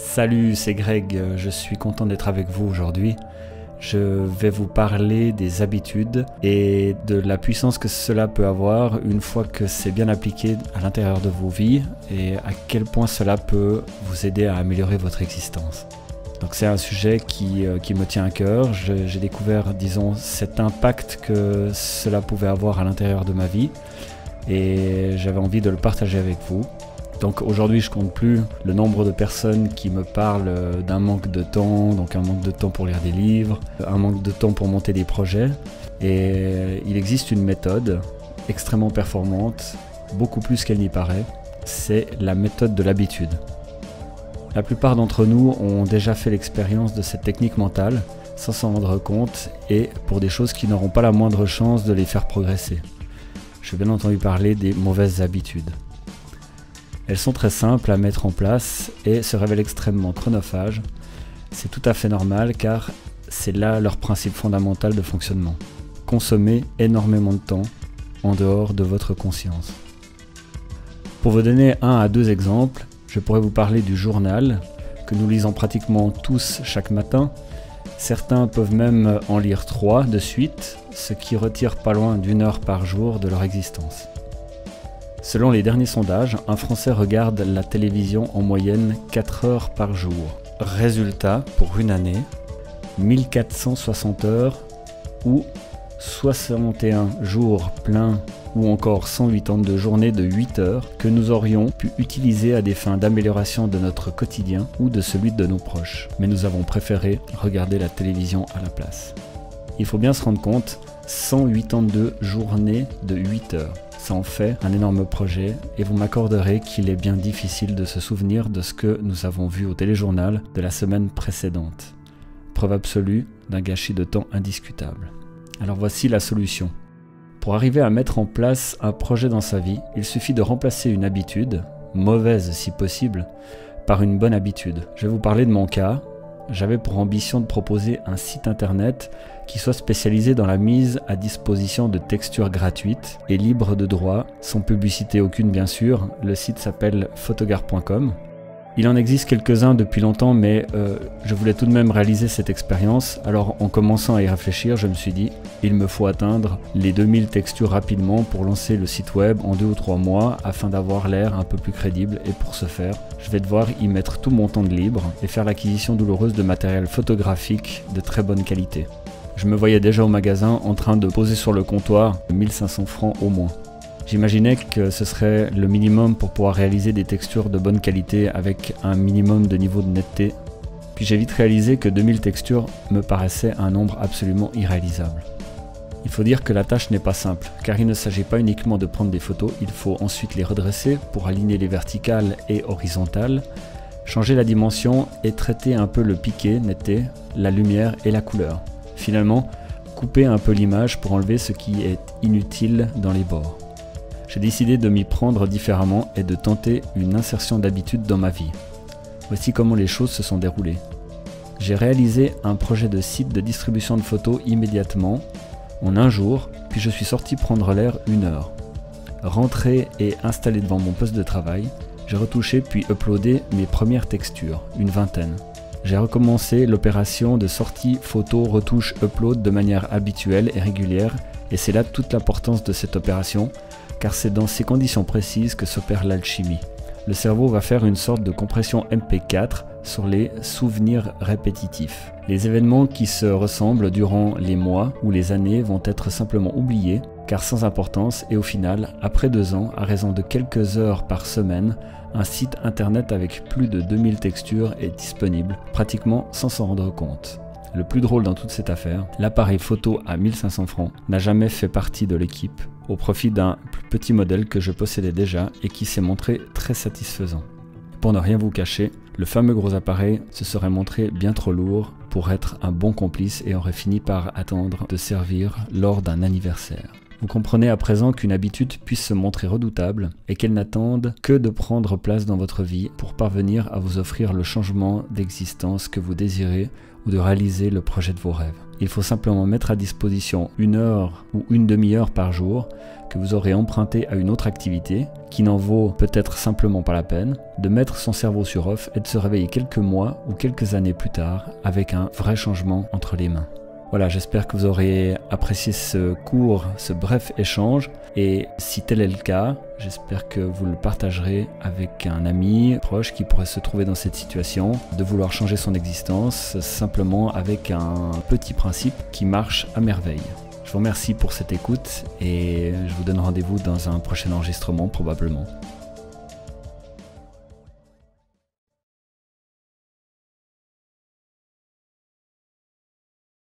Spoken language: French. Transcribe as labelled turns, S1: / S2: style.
S1: Salut, c'est Greg, je suis content d'être avec vous aujourd'hui. Je vais vous parler des habitudes et de la puissance que cela peut avoir une fois que c'est bien appliqué à l'intérieur de vos vies et à quel point cela peut vous aider à améliorer votre existence. Donc c'est un sujet qui me tient à cœur. J'ai découvert, disons, cet impact que cela pouvait avoir à l'intérieur de ma vie et j'avais envie de le partager avec vous. Donc aujourd'hui je compte plus le nombre de personnes qui me parlent d'un manque de temps, donc un manque de temps pour lire des livres, un manque de temps pour monter des projets. Et il existe une méthode extrêmement performante, beaucoup plus qu'elle n'y paraît, c'est la méthode de l'habitude. La plupart d'entre nous ont déjà fait l'expérience de cette technique mentale sans s'en rendre compte et pour des choses qui n'auront pas la moindre chance de les faire progresser. Je vais bien entendu parler des mauvaises habitudes. Elles sont très simples à mettre en place et se révèlent extrêmement chronophages. C'est tout à fait normal car c'est là leur principe fondamental de fonctionnement. Consommer énormément de temps en dehors de votre conscience. Pour vous donner 1 à 2 exemples, je pourrais vous parler du journal que nous lisons pratiquement tous chaque matin. Certains peuvent même en lire 3 de suite, ce qui retire pas loin d'1 heure par jour de leur existence. Selon les derniers sondages, un Français regarde la télévision en moyenne 4 heures par jour. Résultat, pour une année, 1460 heures ou 61 jours pleins ou encore 182 journées de 8 heures que nous aurions pu utiliser à des fins d'amélioration de notre quotidien ou de celui de nos proches. Mais nous avons préféré regarder la télévision à la place. Il faut bien se rendre compte, 182 journées de 8 heures. Ça en fait un énorme projet et vous m'accorderez qu'il est bien difficile de se souvenir de ce que nous avons vu au téléjournal de la semaine précédente. Preuve absolue d'un gâchis de temps indiscutable. Alors voici la solution. Pour arriver à mettre en place un projet dans sa vie, il suffit de remplacer une habitude, mauvaise si possible, par une bonne habitude. Je vais vous parler de mon cas. J'avais pour ambition de proposer un site internet qui soit spécialisé dans la mise à disposition de textures gratuites et libres de droit, sans publicité aucune bien sûr. Le site s'appelle photogare.com. Il en existe quelques-uns depuis longtemps, mais je voulais tout de même réaliser cette expérience. Alors en commençant à y réfléchir, je me suis dit, il me faut atteindre les 2000 textures rapidement pour lancer le site web en 2 ou 3 mois afin d'avoir l'air un peu plus crédible. Et pour ce faire, je vais devoir y mettre tout mon temps de libre et faire l'acquisition douloureuse de matériel photographique de très bonne qualité. Je me voyais déjà au magasin en train de poser sur le comptoir 1500 francs au moins. J'imaginais que ce serait le minimum pour pouvoir réaliser des textures de bonne qualité avec un minimum de niveau de netteté. Puis j'ai vite réalisé que 2000 textures me paraissait un nombre absolument irréalisable. Il faut dire que la tâche n'est pas simple, car il ne s'agit pas uniquement de prendre des photos, il faut ensuite les redresser pour aligner les verticales et horizontales, changer la dimension et traiter un peu le piqué, netteté, la lumière et la couleur. Finalement, couper un peu l'image pour enlever ce qui est inutile dans les bords. J'ai décidé de m'y prendre différemment et de tenter une insertion d'habitude dans ma vie. Voici comment les choses se sont déroulées. J'ai réalisé un projet de site de distribution de photos immédiatement, en un jour, puis je suis sorti prendre l'air 1 heure. Rentré et installé devant mon poste de travail, j'ai retouché puis uploadé mes premières textures, une vingtaine. J'ai recommencé l'opération de sortie photo, retouche, upload de manière habituelle et régulière, et c'est là toute l'importance de cette opération, car c'est dans ces conditions précises que s'opère l'alchimie. Le cerveau va faire une sorte de compression MP4 sur les souvenirs répétitifs. Les événements qui se ressemblent durant les mois ou les années vont être simplement oubliés, car sans importance, et au final, après 2 ans, à raison de quelques heures par semaine, un site internet avec plus de 2000 textures est disponible, pratiquement sans s'en rendre compte. Le plus drôle dans toute cette affaire, l'appareil photo à 1500 francs n'a jamais fait partie de l'équipe, au profit d'un plus petit modèle que je possédais déjà et qui s'est montré très satisfaisant. Pour ne rien vous cacher, le fameux gros appareil se serait montré bien trop lourd pour être un bon complice et aurait fini par attendre de servir lors d'un anniversaire. Vous comprenez à présent qu'une habitude puisse se montrer redoutable et qu'elle n'attende que de prendre place dans votre vie pour parvenir à vous offrir le changement d'existence que vous désirez ou de réaliser le projet de vos rêves. Il faut simplement mettre à disposition 1 heure ou une demi-heure par jour que vous aurez emprunté à une autre activité qui n'en vaut peut-être simplement pas la peine, de mettre son cerveau sur off et de se réveiller quelques mois ou quelques années plus tard avec un vrai changement entre les mains. Voilà, j'espère que vous aurez apprécié ce court, ce bref échange et si tel est le cas, j'espère que vous le partagerez avec un ami proche qui pourrait se trouver dans cette situation, de vouloir changer son existence simplement avec un petit principe qui marche à merveille. Je vous remercie pour cette écoute et je vous donne rendez-vous dans un prochain enregistrement probablement.